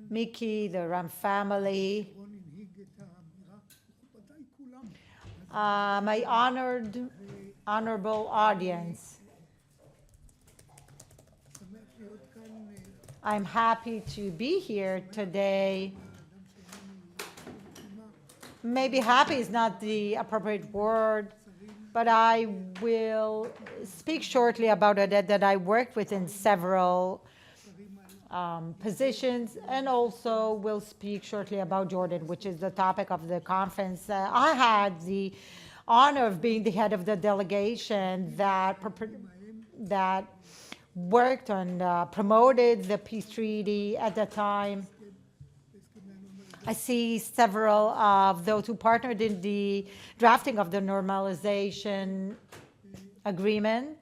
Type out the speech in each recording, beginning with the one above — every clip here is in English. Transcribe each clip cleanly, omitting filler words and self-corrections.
Mickey, the Ram family, my honorable audience. I'm happy to be here today. Maybe happy is not the appropriate word, but I will speak shortly about Oded that I worked with in several positions, and also will speak shortly about Jordan, which is the topic of the conference. I had the honor of being the head of the delegation that worked on promoted the peace treaty at the time. I see several of those who partnered in the drafting of the normalization agreement.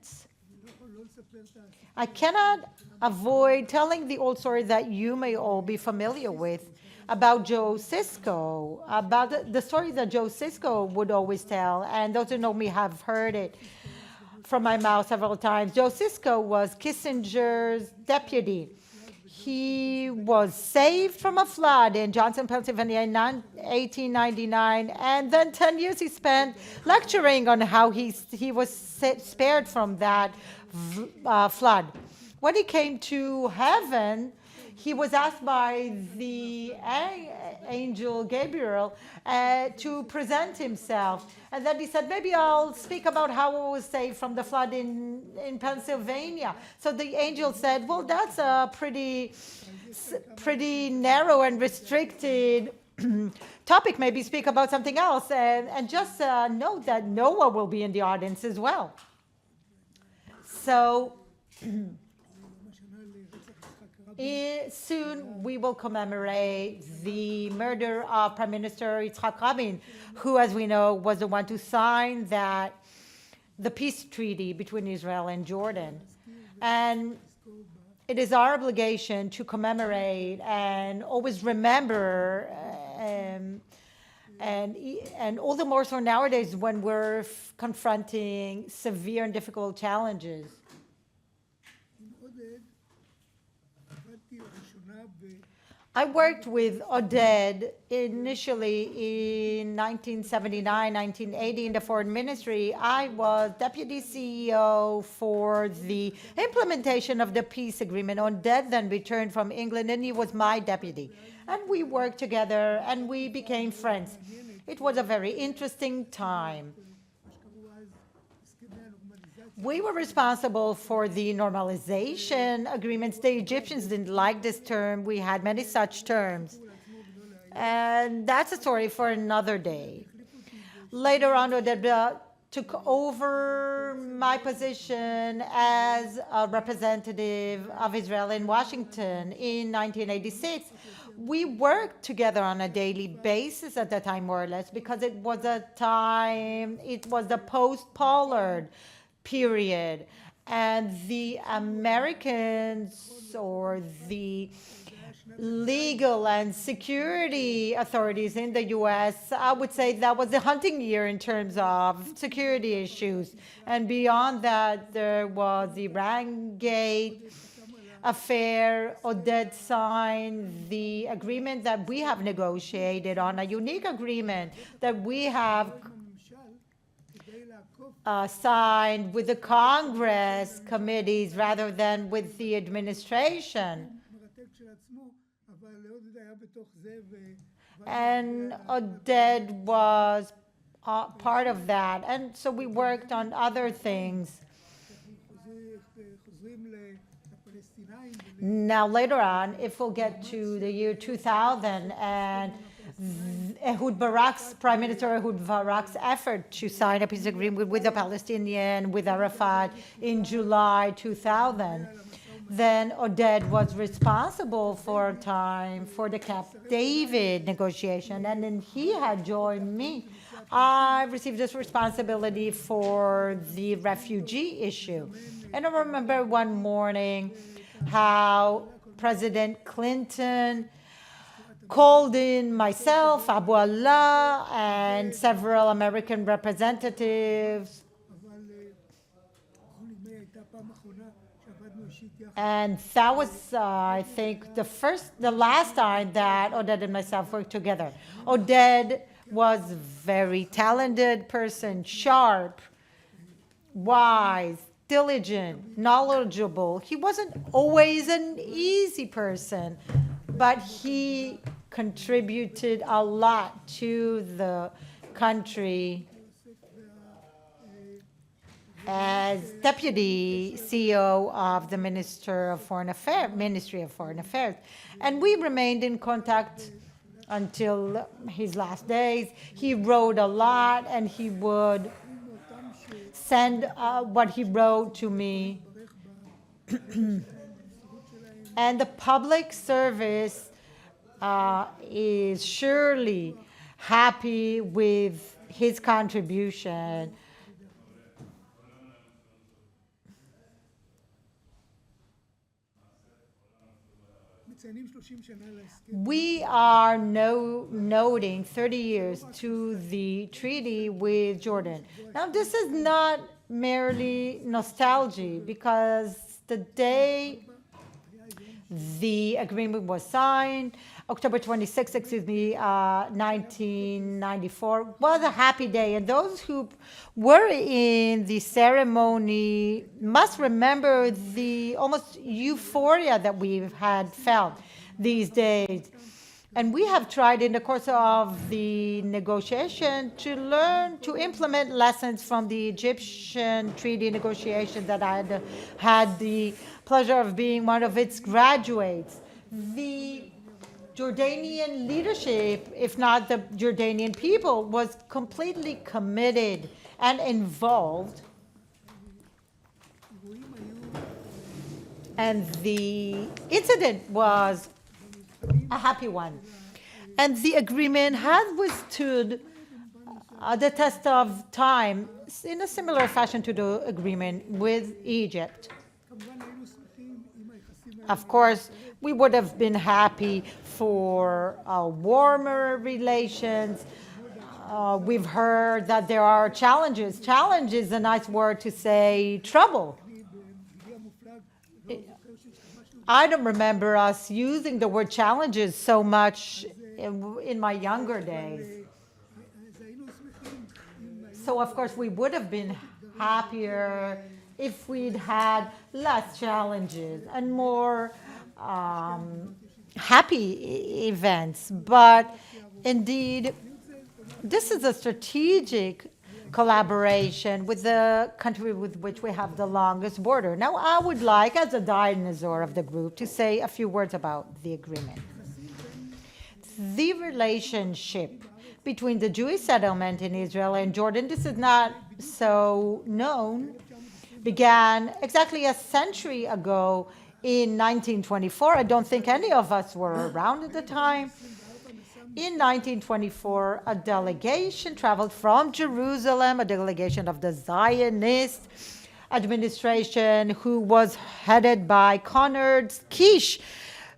I cannot avoid telling the old story that you may all be familiar with about Joe Sisko, about the story that Joe Sisko would always tell, and those who know me have heard it from my mouth several times. Joe Sisko was Kissinger's deputy. He was saved from a flood in Johnson, Pennsylvania in 1899, and then 10 years he spent lecturing on how he was spared from that flood. When he came to heaven, he was asked by the angel Gabriel to present himself. And then he said, maybe I'll speak about how I was saved from the flood in Pennsylvania. So the angel said, well, that's a pretty narrow and restricted topic. Maybe speak about something else. And just note that Noah will be in the audience as well. So soon we will commemorate the murder of Prime Minister Yitzhak Rabin, who, as we know, was the one to sign the peace treaty between Israel and Jordan. And it is our obligation to commemorate and always remember, and all the more so nowadays when we're confronting severe and difficult challenges. I worked with Oded initially in 1979, 1980 in the Foreign Ministry. I was Deputy CEO for the implementation of the peace agreement. Oded then returned from England and he was my deputy. And we worked together and we became friends. It was a very interesting time. We were responsible for the normalization agreements. The Egyptians didn't like this term. We had many such terms. And that's a story for another day. Later on, Oded took over my position as a representative of Israel in Washington in 1986. We worked together on a daily basis at that time, more or less, because it was the post-Pollard period, and the Americans or the legal and security authorities in the US, I would say that was the hunting year in terms of security issues. And beyond that, there was the Irangate affair. Oded signed the agreement that we have negotiated on, a unique agreement that we have signed with the Congress committees rather than with the administration. And Oded was part of that. And so we worked on other things. Now, later on, if we'll get to the year 2000 and Prime Minister Ehud Barak's effort to sign a peace agreement with the Palestinian, with Arafat in July 2000, then Oded was responsible for a time for the Camp David negotiation, and then he had joined me. I received this responsibility for the refugee issue. And I remember one morning how President Clinton called in myself, Abu Allah, and several American representatives. And that was, I think, the last time that Oded and myself worked together. Oded was very talented person, sharp, wise, diligent, knowledgeable. He wasn't always an easy person, but he contributed a lot to the country as deputy CEO of the Ministry of Foreign Affairs. And we remained in contact until his last days. He wrote a lot, and he would send what he wrote to me. And the public service is surely happy with his contribution. We are noting 30 years to the treaty with Jordan. Now, this is not merely nostalgia, because the day the agreement was signed, October 26, 1994, was a happy day. And those who were in the ceremony must remember the almost euphoria that we've had felt these days. And we have tried in the course of the negotiation to learn to implement lessons from the Egyptian treaty negotiation that I had the pleasure of being one of its graduates. The Jordanian leadership, if not the Jordanian people, was completely committed and involved. And the incident was a happy one. And the agreement has withstood the test of time in a similar fashion to the agreement with Egypt. Of course, we would have been happy for warmer relations. We've heard that there are challenges. Challenge is a nice word to say trouble. I don't remember us using the word challenges so much in my younger days. So, of course, we would have been happier if we'd had less challenges and more happy events. But indeed, this is a strategic collaboration with the country with which we have the longest border. Now, I would like, as a dinosaur of the group, to say a few words about the agreement. The relationship between the Jewish settlement in Israel and Jordan, this is not so known, began exactly a century ago in 1924. I don't think any of us were around at the time. In 1924, a delegation traveled from Jerusalem, a delegation of the Zionist administration, who was headed by Conrad Kish,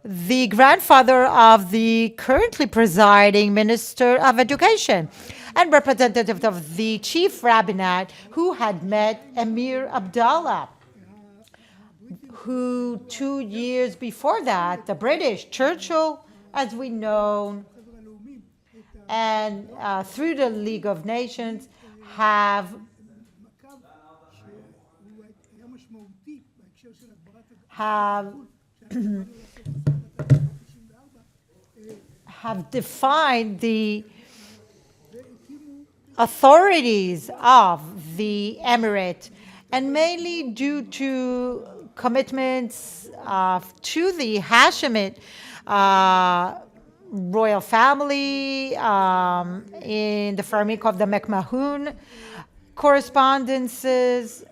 the grandfather of the currently presiding Minister of Education, and representative of the chief rabbinate, who had met Emir Abdallah, who 2 years before that, the British, Churchill, as we know, and through the League of Nations, have defined the authorities of the emirate, and mainly due to commitments to the Hashemite royal family in the framework of the McMahon correspondences.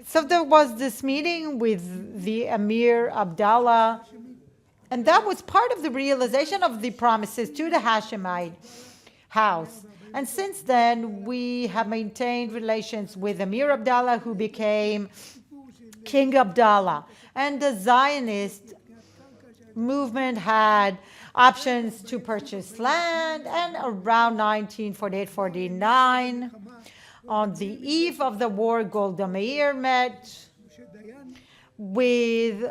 So there was this meeting with the Emir Abdallah, and that was part of the realization of the promises to the Hashemite house. And since then, we have maintained relations with Emir Abdallah, who became King Abdallah. And the Zionist movement had options to purchase land, and around 1948-49, On the eve of the war, Golda Meir met with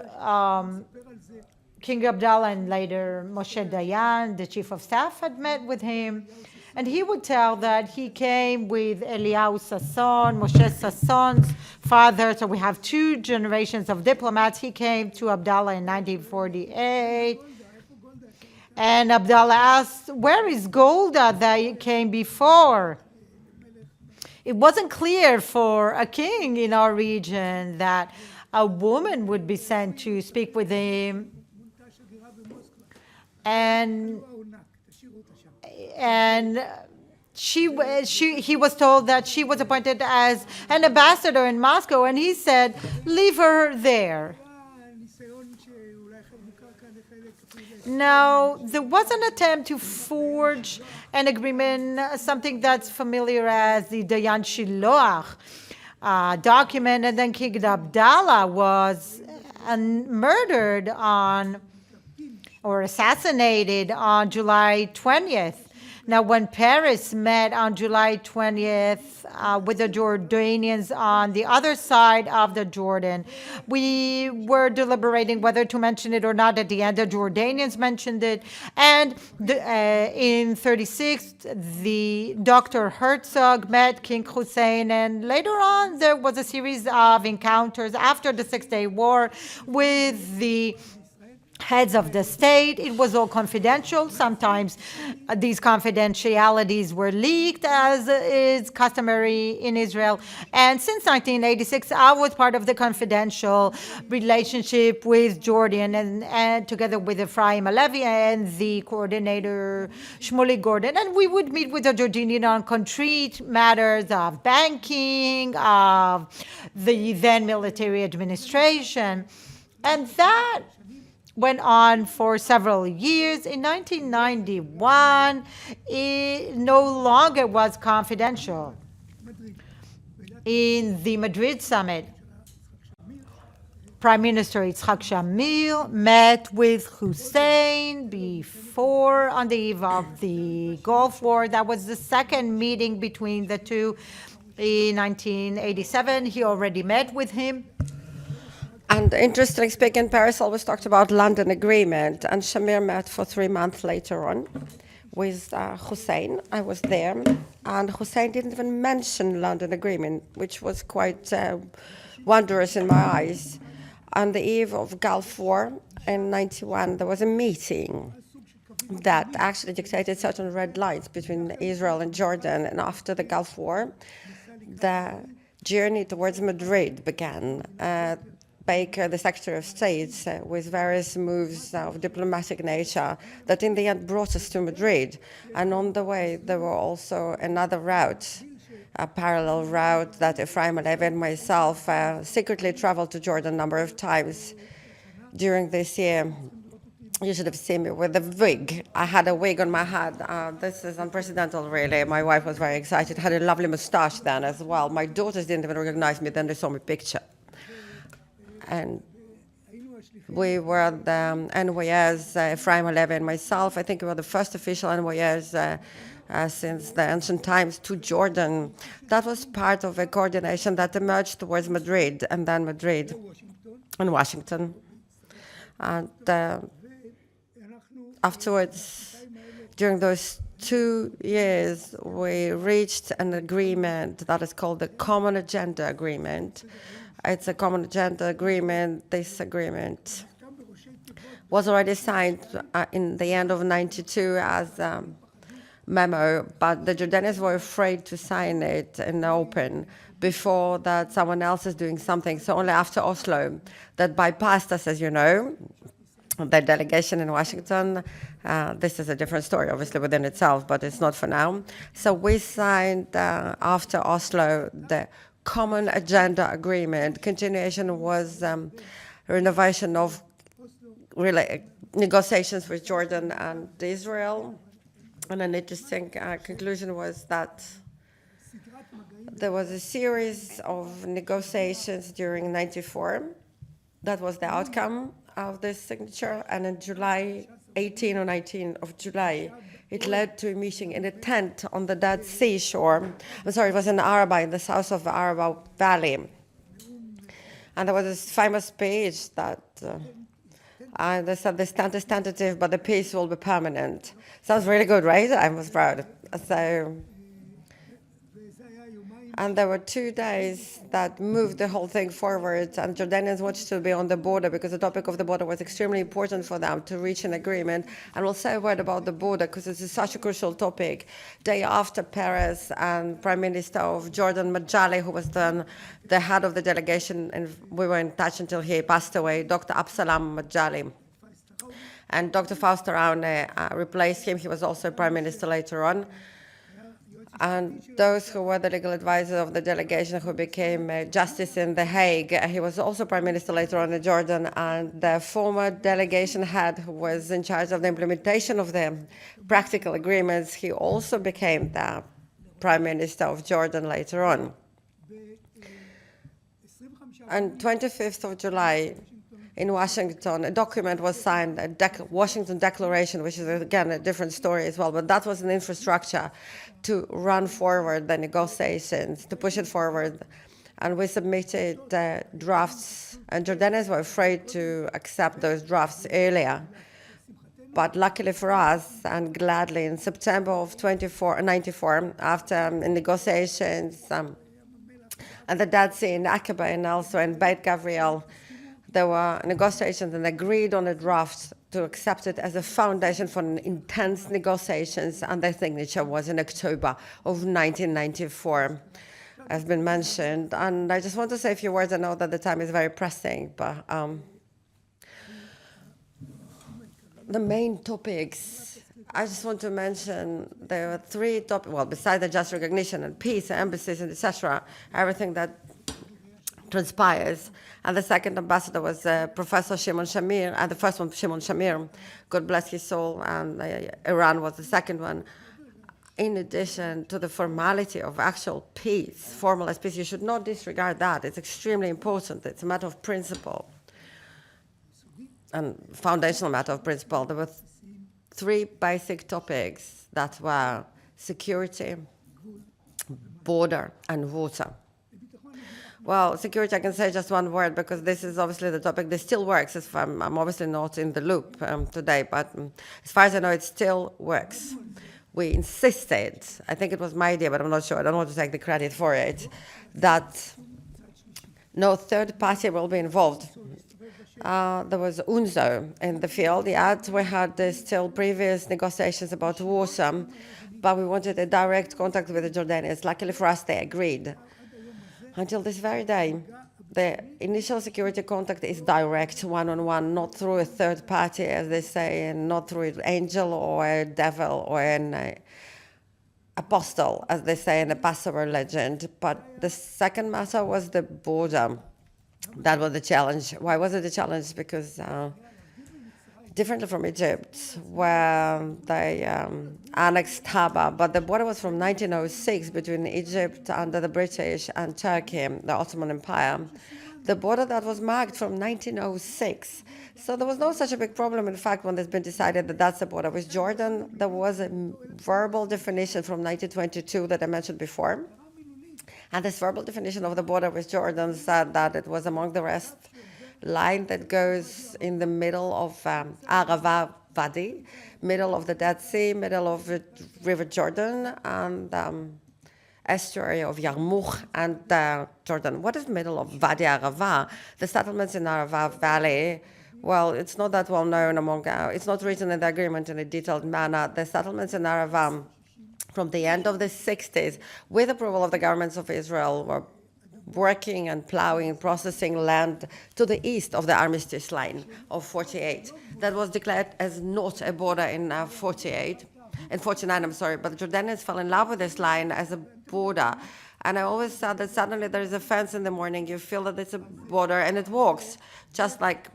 King Abdallah, and later Moshe Dayan, the chief of staff, had met with him. And he would tell that he came with Eliyahu Sasson, Moshe Sasson's father. So we have two generations of diplomats. He came to Abdallah in 1948. And Abdallah asked, where is Golda that came before? It wasn't clear for a king in our region that a woman would be sent to speak with him. And he was told that she was appointed as an ambassador in Moscow, and he said, leave her there. Now, there was an attempt to forge an agreement, something that's familiar as the Dayan Shiloach document, and then King Abdallah was murdered on or assassinated on July 20th. Now, when Paris met on July 20th with the Jordanians on the other side of the Jordan, we were deliberating whether to mention it or not. At the end, the Jordanians mentioned it. And in 36, the Dr. Herzog met King Hussein. And later on, there was a series of encounters after the Six-Day War with the heads of the state. It was all confidential. Sometimes these confidentialities were leaked, as is customary in Israel. And since 1986, I was part of the confidential relationship with Jordan, and together with Ephraim Alevi and the coordinator Shmuley Gordon. And we would meet with the Jordanian on concrete matters of banking, of the then military administration. And that went on for several years. In 1991, it no longer was confidential. In the Madrid summit, Prime Minister Yitzhak Shamir met with Hussein before, on the eve of the Gulf War. That was the second meeting between the two. In 1987, he already met with him. And interesting, speaking, Paris always talked about London Agreement, and Shamir met for 3 months later on with Hussein. I was there, and Hussein didn't even mention London Agreement, which was quite wondrous in my eyes. On the eve of Gulf War in 91, there was a meeting that actually dictated certain red lines between Israel and Jordan, and after the Gulf War, the journey towards Madrid began. Baker, the Secretary of State, with various moves of diplomatic nature that in the end brought us to Madrid. And on the way, there were also another route, a parallel route that Ephraim Alevi and myself secretly traveled to Jordan a number of times during this year. You should have seen me with a wig. I had a wig on my head. This is unprecedented, really. My wife was very excited. Had a lovely mustache then as well. My daughters didn't even recognize me. Then they saw my picture. And we were the envoyeurs, Ephraim Alevi and myself. I think we were the first official envoyeurs since the ancient times to Jordan. That was part of a coordination that emerged towards Madrid, and then Madrid and Washington. And afterwards, during those 2 years, we reached an agreement that is called the Common Agenda Agreement. It's a common agenda agreement. This agreement was already signed in the end of '92 as a memo, but the Jordanians were afraid to sign it in the open before that someone else is doing something. So only after Oslo, that bypassed us, as you know, the delegation in Washington. This is a different story, obviously, within itself, but it's not for now. So we signed after Oslo the Common Agenda Agreement. Continuation was renovation of really negotiations with Jordan and Israel. And an interesting conclusion was that there was a series of negotiations during '94. That was the outcome of this signature. And in July 18 or 19 of July, It led to a meeting in a tent on the Dead Sea shore. I'm sorry, it was in Araba, in the south of the Araba Valley. And there was this famous speech that they said the stand is tentative, but the peace will be permanent. Sounds really good, right? I was proud. So, and there were 2 days that moved the whole thing forward, and Jordanians wanted to be on the border because the topic of the border was extremely important for them to reach an agreement. And we'll say a word about the border because this is such a crucial topic. Day after Paris, and Prime Minister of Jordan, Majali, who was then the head of the delegation, and we were in touch until he passed away, Dr. Absalam Majali. And Dr. Fausto Raune replaced him. He was also Prime Minister later on. And those who were the legal advisors of the delegation who became justice in The Hague, he was also Prime Minister later on in Jordan, and the former delegation head who was in charge of the implementation of the practical agreements, he also became the Prime Minister of Jordan later on. On 25th of July, in Washington, a document was signed, a Washington Declaration, which is, again, a different story as well, but that was an infrastructure to run forward the negotiations, to push it forward. And we submitted drafts, and Jordanians were afraid to accept those drafts earlier. But luckily for us, and gladly, in September of 94, after negotiations and the Dead Sea in Aqaba and also in Beit Gavriel, there were negotiations and agreed on a draft to accept it as a foundation for intense negotiations, and their signature was in October of 1994, as been mentioned. And I just want to say a few words. I know that the time is very pressing, but the main topics, I just want to mention there were 3 topics, well, besides the just recognition and peace, embassies, and etc., everything that transpires. And the second ambassador was Professor Shimon Shamir, and the first one, Shimon Shamir, God bless his soul, and Iran was the second one. In addition to the formality of actual peace, formalized peace, you should not disregard that. It's extremely important. It's a matter of principle and foundational matter of principle. There were 3 basic topics that were security, border, and water. Well, security, I can say just one word because this is obviously the topic that still works. I'm obviously not in the loop today, but as far as I know, it still works. We insisted, I think it was my idea, but I'm not sure, I don't want to take the credit for it, that no third party will be involved. There was UNZO in the field, yet we had still previous negotiations about water, but we wanted a direct contact with the Jordanians. Luckily for us, they agreed. Until this very day, the initial security contact is direct, one-on-one, not through a third party, as they say, and not through an angel or a devil or an apostle, as they say in the Passover legend. But the second matter was the border. That was the challenge. Why was it a challenge? Because differently from Egypt, where they annexed Haba, but the border was from 1906 between Egypt under the British and Turkey, the Ottoman Empire. The border that was marked from 1906. So there was no such a big problem. In fact, when it's been decided that that's the border with Jordan, there was a verbal definition from 1922 that I mentioned before. And this verbal definition of the border with Jordan said that it was, among the rest, line that goes in the middle of Arava Wadi, middle of the Dead Sea, middle of the River Jordan, and estuary of Yarmouk and Jordan. What is middle of Wadi Arava? The settlements in Arava Valley, well, it's not that well known among, it's not written in the agreement in a detailed manner. The settlements in Arava from the end of the 60s, with approval of the governments of Israel, were working and plowing, processing land to the east of the armistice line of 48. That was declared as not a border in 49, I'm sorry, but the Jordanians fell in love with this line as a border. And I always said that suddenly there is a fence in the morning, you feel that it's a border, and it walks, just like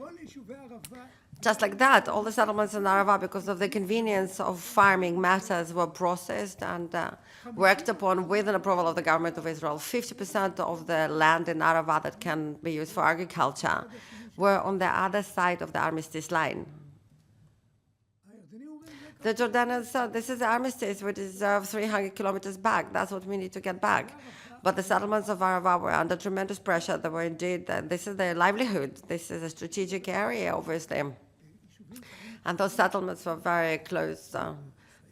that. All the settlements in Arava, because of the convenience of farming matters, were processed and worked upon with an approval of the government of Israel. 50% of the land in Arava that can be used for agriculture were on the other side of the armistice line. The Jordanians said, this is the armistice, which is 300 kilometers back. That's what we need to get back. But the settlements of Arava were under tremendous pressure. They were indeed, this is their livelihood. This is a strategic area, obviously. And those settlements were very close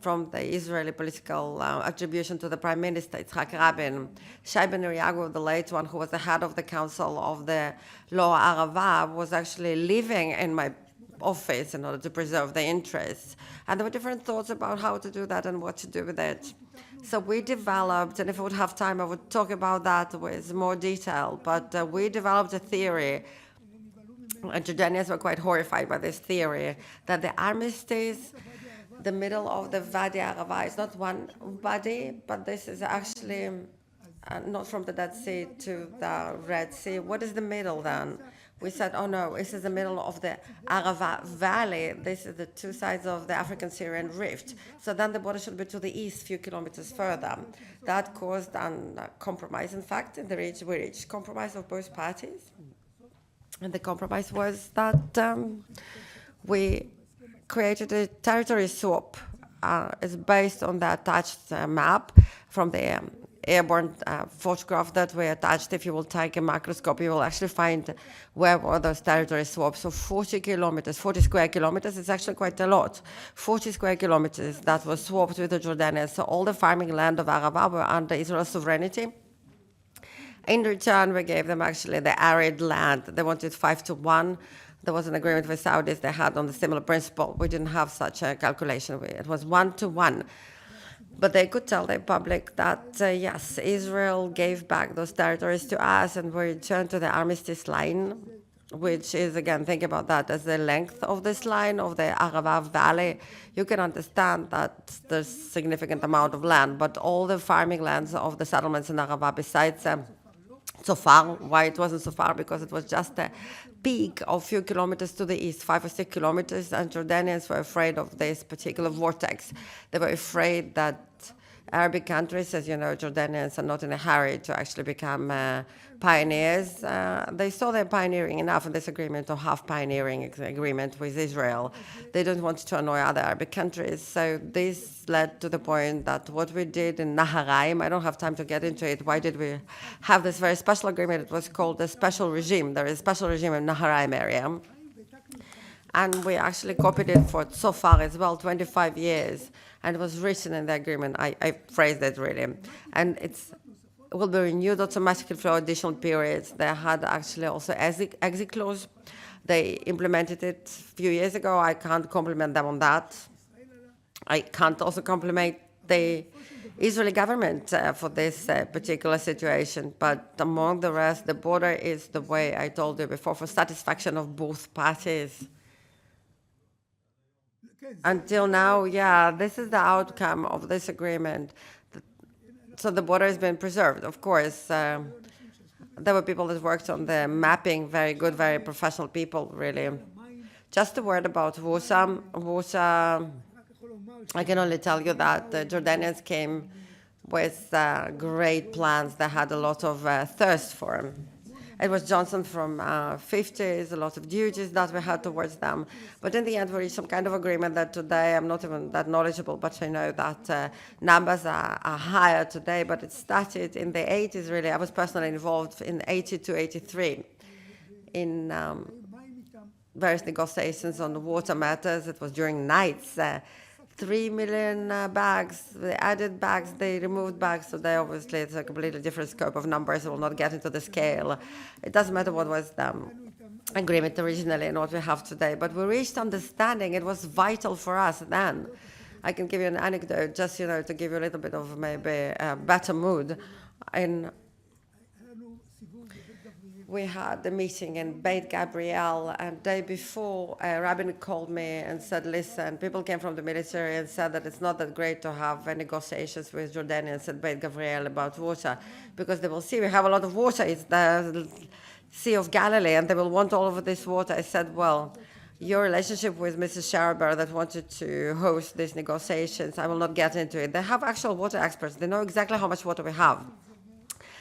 from the Israeli political attribution to the Prime Minister, Yitzhak Rabin. Shai Ben Uriagu, the late one, who was the head of the Council of the Lower Arava, was actually living in my office in order to preserve the interests. And there were different thoughts about how to do that and what to do with it. So we developed, and if I would have time, I would talk about that with more detail, but we developed a theory, and Jordanians were quite horrified by this theory, that the armistice, the middle of the Wadi Arava, is not one body, but this is actually not from the Dead Sea to the Red Sea. What is the middle then? We said, oh no, this is the middle of the Arava Valley. This is the two sides of the African-Syrian Rift. So then the border should be to the east, few kilometers further. That caused a compromise, in fact, in the region. We reached compromise of both parties. And the compromise was that we created a territory swap. It's based on the attached map from the airborne photograph that we attached. If you will take a microscope, you will actually find where were those territory swaps. So 40 kilometers, 40 square kilometers is actually quite a lot. 40 square kilometers that was swapped with the Jordanians. So all the farming land of Arava were under Israel's sovereignty. In return, we gave them actually the arid land. They wanted 5-1. There was an agreement with Saudis they had on the similar principle. We didn't have such a calculation. It was 1-1. But they could tell the public that, yes, Israel gave back those territories to us and we returned to the armistice line, which is, again, think about that as the length of this line of the Arava Valley. You can understand that there's significant amount of land, but all the farming lands of the settlements in Arava besides so far, why it wasn't so far, because it was just a peak of a few kilometers to the east, 5 or 6 kilometers, and Jordanians were afraid of this particular vortex. They were afraid that Arabic countries, as you know, Jordanians are not in a hurry to actually become pioneers. They saw they're pioneering enough in this agreement, or half pioneering agreement with Israel. They don't want to annoy other Arabic countries. So this led to the point that what we did in Naharaim, I don't have time to get into it. Why did we have this very special agreement? It was called the special regime. There is a special regime in Naharaim area. And we actually copied it for so far as well, 25 years. And it was written in the agreement. I phrased it really. And it will be renewed automatically for additional periods. They had actually also exit clause. They implemented it a few years ago. I can't compliment them on that. I can't also compliment the Israeli government for this particular situation. But among the rest, the border is the way I told you before, for satisfaction of both parties. Until now, yeah, this is the outcome of this agreement. So the border has been preserved, of course. There were people that worked on the mapping, very good, very professional people, really. Just a word about Wusa. Wusa, I can only tell you that the Jordanians came with great plans. They had a lot of thirst for him. It was Johnson from 50s, a lot of duties that we had towards them. But in the end, we reached some kind of agreement that today, I'm not even that knowledgeable, but I know that numbers are higher today, but it started in the 80s, really. I was personally involved in 82, 83 in various negotiations on water matters. It was during nights. 3 million bags, they added bags, they removed bags, so they obviously, it's a completely different scope of numbers. I will not get into the scale. It doesn't matter what was the agreement originally and what we have today, but we reached understanding. It was vital for us then. I can give you an anecdote, just, to give you a little bit of maybe a better mood. We had a meeting in Beit Gabriel, and the day before, Rabin called me and said, listen, people came from the military and said that it's not that great to have negotiations with Jordanians at Beit Gabriel about water, because they will see we have a lot of water. It's the Sea of Galilee, and they will want all of this water. I said, well, your relationship with Mrs. Schauber that wanted to host these negotiations, I will not get into it. They have actual water experts. They know exactly how much water we have.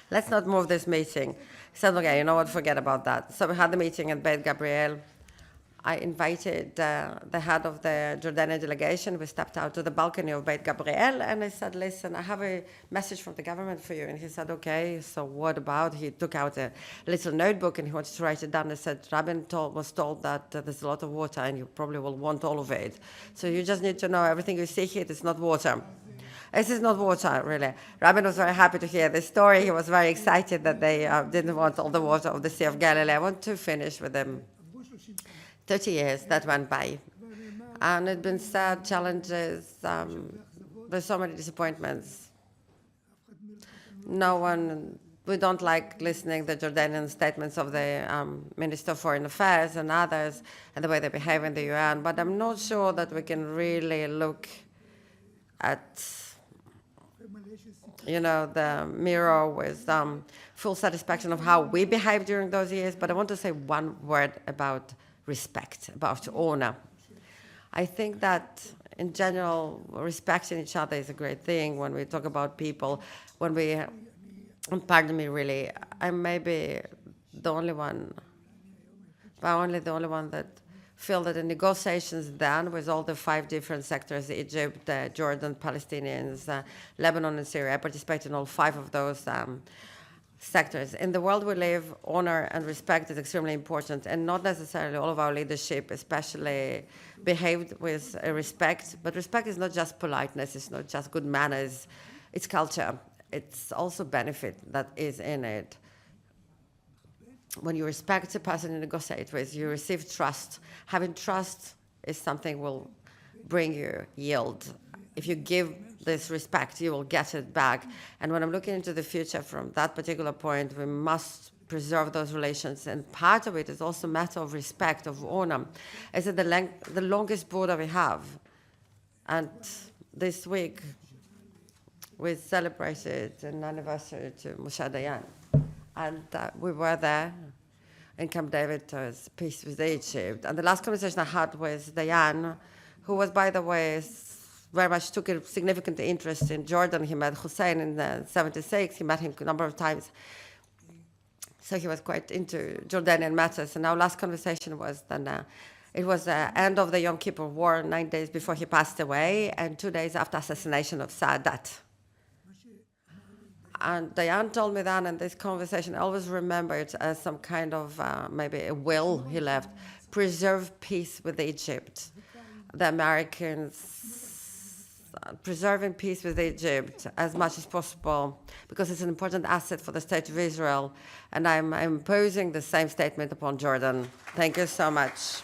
Let's not move this meeting. He said, okay, you know what, forget about that. So we had the meeting at Beit Gabriel. I invited the head of the Jordanian delegation. We stepped out to the balcony of Beit Gabriel, and I said, listen, I have a message from the government for you. And he said, okay, so what about? He took out a little notebook, and he wanted to write it down. I said, Rabin was told that there's a lot of water, and you probably will want all of it. So you just need to know everything you see here, it's not water. This is not water, really. Rabin was very happy to hear this story. He was very excited that they didn't want all the water of the Sea of Galilee. I want to finish with them. 30 years that went by, and it's been sad, challenges, there's so many disappointments. We don't like listening to the Jordanian statements of the Minister of Foreign Affairs and others and the way they behave in the UN, but I'm not sure that we can really look at the mirror with full satisfaction of how we behaved during those years. But I want to say one word about respect, about honor. I think that in general, respecting each other is a great thing when we talk about people. Pardon me, really, I may be the only one, but only the only one that feel that the negotiations then with all the 5 different sectors, Egypt, Jordan, Palestinians, Lebanon and Syria, I participate in all 5 of those sectors. In the world we live, honor and respect is extremely important, and not necessarily all of our leadership especially behaved with respect, but respect is not just politeness, it's not just good manners, it's culture. It's also benefit that is in it. When you respect the person you negotiate with, you receive trust. Having trust is something will bring you yield. If you give this respect, you will get it back. And when I'm looking into the future from that particular point, we must preserve those relations. And part of it is also a matter of respect, of honor. Is it the longest border we have? And this week, we celebrated an anniversary to Moshe Dayan. And we were there in Camp David as peace with Egypt. And the last conversation I had with Dayan, who was, by the way, very much took a significant interest in Jordan. He met Hussein in 76. He met him a number of times. So he was quite into Jordanian matters. And our last conversation was then, it was the end of the Yom Kippur War, 9 days before he passed away, and 2 days after assassination of Sadat. And Dayan told me that in this conversation, I always remember it as some kind of maybe a will he left, preserve peace with Egypt. The Americans preserving peace with Egypt as much as possible, because it's an important asset for the State of Israel. And I'm imposing the same statement upon Jordan. Thank you so much.